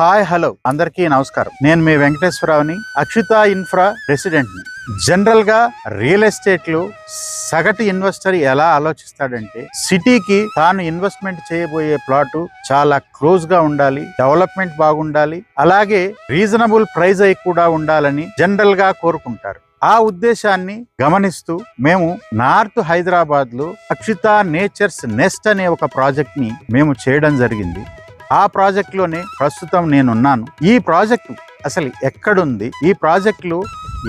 Hi hello అందరికీ నమస్కారం. నేను మీ వెంకటేశ్వరరావుని, అక్షిత ఇన్ఫ్రా ప్రెసిడెంట్ ని. జనరల్ గా రియల్ ఎస్టేట్ లో సగటు ఇన్వెస్టర్ ఎలా ఆలోచిస్తాడంటే, సిటీకి తాను ఇన్వెస్ట్మెంట్ చేయబోయే ప్లాట్ చాలా క్లోజ్ గా ఉండాలి, డెవలప్మెంట్ బాగుండాలి, అలాగే రీజనబుల్ ప్రైస్ అయి కూడా ఉండాలని జనరల్ గా కోరుకుంటారు. ఆ ఉద్దేశాన్ని గమనిస్తూ మేము నార్త్ హైదరాబాద్ లో అక్షిత నేచర్స్ నెస్ట్ అనే ఒక ప్రాజెక్ట్ ని మేము చేయడం జరిగింది. ఆ ప్రాజెక్ట్ లోనే ప్రస్తుతం నేనున్నాను. ఈ ప్రాజెక్టు అసలు ఎక్కడుంది, ఈ ప్రాజెక్టులో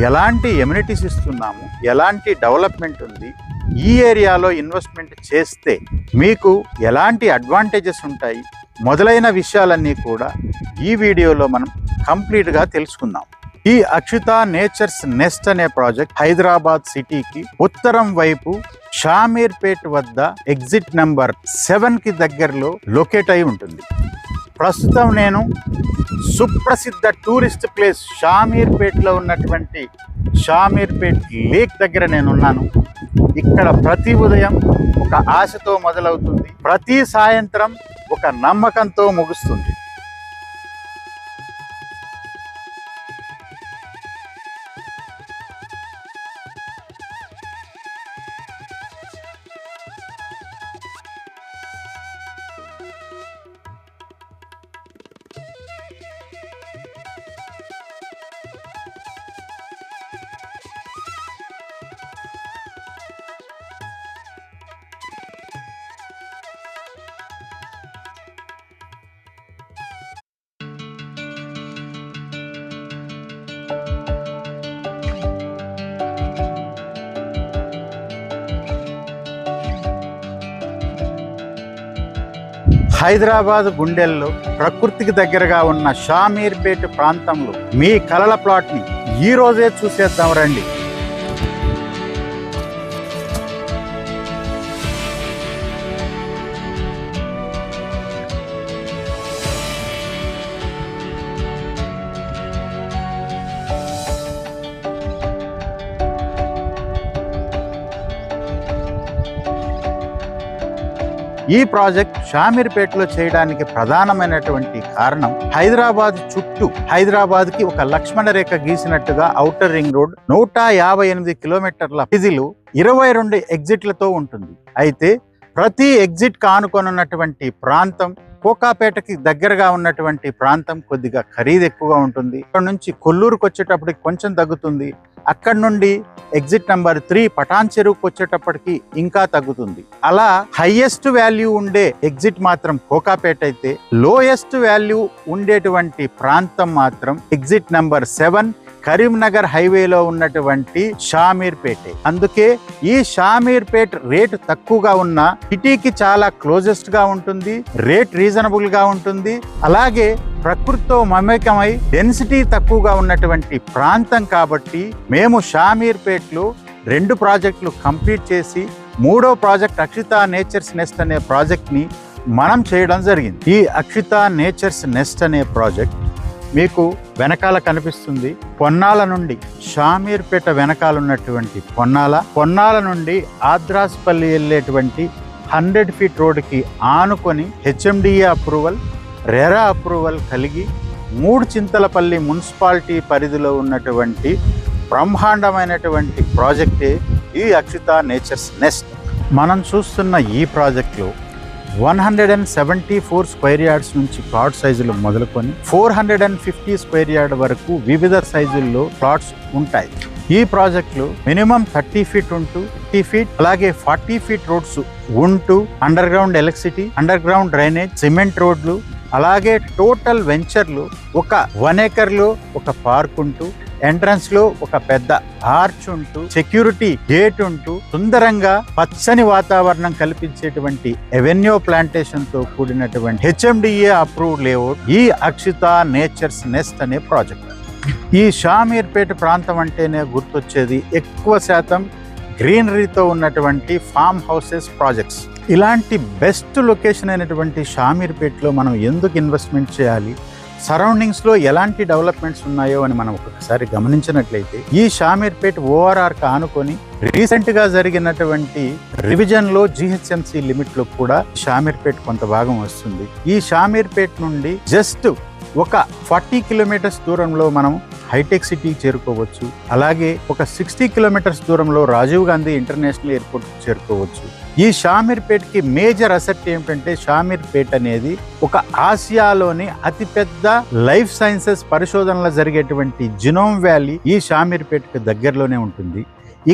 ఎలాంటి ఎమ్యూనిటీస్ ఇస్తున్నాము, ఎలాంటి డెవలప్మెంట్ ఉంది, ఈ ఏరియాలో ఇన్వెస్ట్మెంట్ చేస్తే మీకు ఎలాంటి అడ్వాంటేజెస్ ఉంటాయి, మొదలైన విషయాలన్నీ కూడా ఈ వీడియోలో మనం కంప్లీట్గా తెలుసుకుందాం. ఈ అక్షిత నేచర్స్ నెస్ట్ అనే ప్రాజెక్ట్ హైదరాబాద్ సిటీకి ఉత్తరం వైపు షామీర్పేట్ వద్ద ఎగ్జిట్ నెంబర్ 7 కి దగ్గరలో లొకేట్ అయి ఉంటుంది. ప్రస్తుతం నేను సుప్రసిద్ధ టూరిస్ట్ ప్లేస్ షామీర్పేట్లో ఉన్నటువంటి షామీర్పేట్ లేక్ దగ్గర నేనున్నాను. ఇక్కడ ప్రతి ఉదయం ఒక ఆశతో మొదలవుతుంది, ప్రతి సాయంత్రం ఒక నమ్మకంతో ముగుస్తుంది. హైదరాబాద్ గుండెల్లో ప్రకృతికి దగ్గరగా ఉన్న షామీర్పేట్ ప్రాంతంలో మీ కలల ప్లాట్ ని ఈ రోజే చూసేద్దాం రండి. ఈ ప్రాజెక్ట్ షామీర్పేటలో చేయడానికి ప్రధానమైనటువంటి కారణం, హైదరాబాద్ చుట్టూ హైదరాబాద్కి ఒక లక్ష్మణ రేఖ గీసినట్టుగా ఔటర్ రింగ్ రోడ్ 158 కిలోమీటర్ల పరిధిలో 22 ఎగ్జిట్లతో ఉంటుంది. అయితే ప్రతి ఎగ్జిట్ కానుకొనున్నటువంటి ప్రాంతం, కోకాపేటకి దగ్గరగా ఉన్నటువంటి ప్రాంతం కొద్దిగా ఖరీదు ఎక్కువగా ఉంటుంది. ఇక్కడ నుంచి కొల్లూరుకు వచ్చేటప్పటికి కొంచెం తగ్గుతుంది. అక్కడ నుండి ఎగ్జిట్ నెంబర్ 3 పటాన్ చెరువుకు వచ్చేటప్పటికి ఇంకా తగ్గుతుంది. అలా హైయెస్ట్ వాల్యూ ఉండే ఎగ్జిట్ మాత్రం కోకాపేట అయితే, లోయెస్ట్ వాల్యూ ఉండేటువంటి ప్రాంతం మాత్రం ఎగ్జిట్ నెంబర్ 7 కరీంనగర్ హైవేలో ఉన్నటువంటి షామీర్పేటే. అందుకే ఈ షామీర్పేట్ రేట్ తక్కువగా ఉన్న సిటీకి చాలా క్లోజెస్ట్ గా ఉంటుంది, రేట్ రీజనబుల్ గా ఉంటుంది, అలాగే ప్రకృతితో మమేకమై డెన్సిటీ తక్కువగా ఉన్నటువంటి ప్రాంతం. కాబట్టి మేము షామీర్పేట్లో 2 ప్రాజెక్టులు కంప్లీట్ చేసి 3వ ప్రాజెక్ట్ అక్షిత నేచర్స్ నెస్ట్ అనే ప్రాజెక్ట్ ని మనం చేయడం జరిగింది. ఈ అక్షిత నేచర్స్ నెస్ట్ అనే ప్రాజెక్ట్ మీకు వెనకాల కనిపిస్తుంది. పొన్నాల నుండి షామీర్పేట వెనకాల ఉన్నటువంటి పొన్నాల నుండి ఆద్రాస్పల్లి వెళ్ళేటువంటి 100 ఫీట్ రోడ్డుకి ఆనుకొని హెచ్ఎండిఏ అప్రూవల్, రెరా అప్రూవల్ కలిగి 3 చింతలపల్లి మున్సిపాలిటీ పరిధిలో ఉన్నటువంటి బ్రహ్మాండమైనటువంటి ప్రాజెక్టే ఈ అక్షిత నేచర్స్ నెస్ట్. మనం చూస్తున్న ఈ ప్రాజెక్టులో 174 స్క్వేర్ యార్డ్స్ నుంచి ప్లాట్ సైజులు మొదలుకొని 450 స్క్వేర్ యార్డ్ వరకు వివిధ సైజుల్లో ప్లాట్స్ ఉంటాయి. ఈ ప్రాజెక్టులో మినిమం 30 ఫీట్ ఉంటూ 50 ఫీట్ అలాగే 40 ఫీట్ రోడ్స్ ఉంటూ under ground electricity, under ground drainage, cement రోడ్లు, అలాగే టోటల్ వెంచర్లు ఒక 1 ఏకర్లో ఒక పార్క్ ఉంటూ, ఎంట్రన్స్ లో ఒక పెద్ద ఆర్చ్ ఉంటూ, సెక్యూరిటీ గేట్ ఉంటూ, సుందరంగా పచ్చని వాతావరణం కల్పించేటువంటి ఎవెన్యూ ప్లాంటేషన్ తో కూడినటువంటి హెచ్ఎండిఏ అప్రూవ్డ్ లేఅవుట్ ఈ అక్షిత నేచర్స్ నెస్ట్ అనే ప్రాజెక్ట్. ఈ షామీర్పేట ప్రాంతం అంటేనే గుర్తొచ్చేది ఎక్కువ శాతం గ్రీనరీతో ఉన్నటువంటి ఫామ్ హౌసెస్ ప్రాజెక్ట్స్. ఇలాంటి బెస్ట్ లొకేషన్ అయినటువంటి షామీర్పేటలో మనం ఎందుకు ఇన్వెస్ట్మెంట్ చేయాలి, సరౌండింగ్స్లో ఎలాంటి డెవలప్మెంట్స్ ఉన్నాయో అని మనం ఒకసారి గమనించినట్లయితే, ఈ షామీర్పేట్ ఓఆర్ఆర్కి ఆనుకొని రీసెంట్గా జరిగినటువంటి రివిజన్లో జిహెచ్ఎంసి లిమిట్లో కూడా షామీర్పేట్ కొంత భాగం వస్తుంది. ఈ షామీర్పేట్ నుండి జస్ట్ ఒక 40 కిలోమీటర్స్ దూరంలో మనం హైటెక్ సిటీకి చేరుకోవచ్చు. అలాగే ఒక 60 కిలోమీటర్స్ దూరంలో రాజీవ్ గాంధీ ఇంటర్నేషనల్ ఎయిర్పోర్ట్ చేరుకోవచ్చు. ఈ షామీర్పేట్కి మేజర్ అసెట్ ఏమిటంటే, షామీర్పేట్ అనేది ఒక ఆసియాలోని అతిపెద్ద లైఫ్ సైన్సెస్ పరిశోధనలు జరిగేటువంటి జినోమ్ వ్యాలీ ఈ షామీర్పేట్కి దగ్గరలోనే ఉంటుంది.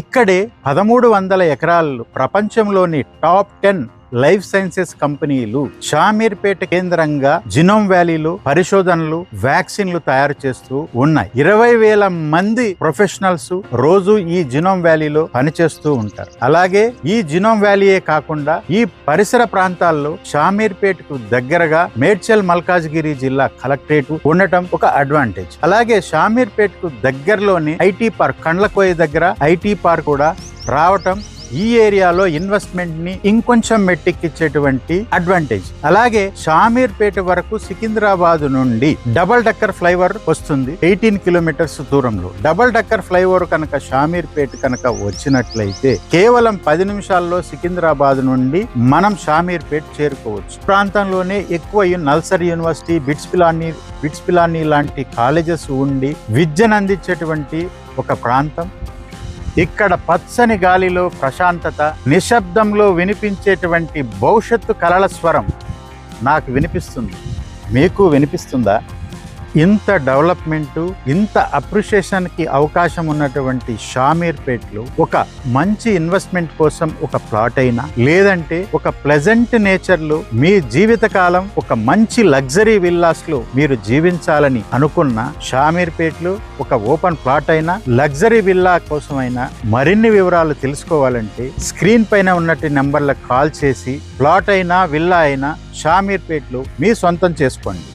ఇక్కడే 1300 ఎకరాల్లో ప్రపంచంలోని టాప్ 10 లైఫ్ సైన్సెస్ కంపెనీలు షామీర్పేట కేంద్రంగా జినోమ్ వ్యాలీలో పరిశోధనలు, వ్యాక్సిన్లు తయారు చేస్తూ ఉన్నాయి. 20,000 మంది ప్రొఫెషనల్స్ రోజు ఈ జినోమ్ వ్యాలీలో పనిచేస్తూ ఉంటారు. అలాగే ఈ జినోమ్ వ్యాలీయే కాకుండా ఈ పరిసర ప్రాంతాల్లో షామీర్పేటకు దగ్గరగా మేడ్చల్ మల్కాజ్గిరి జిల్లా కలెక్టరేట్ ఉండటం ఒక అడ్వాంటేజ్. అలాగే షామీర్పేటకు దగ్గరలోని ఐటీ పార్క్, కండ్లకోయ దగ్గర ఐటీ పార్క్ కూడా రావటం ఈ ఏరియాలో ఇన్వెస్ట్మెంట్ ని ఇంకొంచెం మెట్టెక్కించేటువంటి అడ్వాంటేజ్. అలాగే షామీర్పేట వరకు సికింద్రాబాద్ నుండి డబల్ డక్కర్ ఫ్లైఓవర్ వస్తుంది 18 కిలోమీటర్స్ దూరంలో. డబల్ డక్కర్ ఫ్లైఓవర్ కనుక షామీర్పేట కనుక వచ్చినట్లయితే కేవలం 10 నిమిషాల్లో సికింద్రాబాద్ నుండి మనం షామీర్పేట చేరుకోవచ్చు. ప్రాంతంలోనే ఎక్కువ నల్సర్ యూనివర్సిటీ, బిట్స్ పిలానీ లాంటి కాలేజెస్ ఉండి విద్యను అందించేటువంటి ఒక ప్రాంతం. ఇక్కడ పచ్చని గాలిలో ప్రశాంతత, నిశ్శబ్దంలో వినిపించేటువంటి భవిష్యత్తు కలల స్వరం నాకు వినిపిస్తుంది. మీకు వినిపిస్తుందా? ఇంత డెవలప్మెంట్, ఇంత అప్రిషియేషన్కి అవకాశం ఉన్నటువంటి షామీర్పేట్లో ఒక మంచి ఇన్వెస్ట్మెంట్ కోసం ఒక ప్లాట్ అయినా, లేదంటే ఒక ప్లెజెంట్ నేచర్లో మీ జీవితకాలం ఒక మంచి లగ్జరీ విల్లాస్లో మీరు జీవించాలని అనుకున్న షామీర్పేట్లో ఒక ఓపెన్ ప్లాట్ అయినా, లగ్జరీ విల్లా కోసమైనా మరిన్ని వివరాలు తెలుసుకోవాలంటే స్క్రీన్ పైన ఉన్నట్టు నెంబర్లకు కాల్ చేసి ప్లాట్ అయినా, విల్లా అయినా షామీర్పేట్లో మీ సొంతం చేసుకోండి.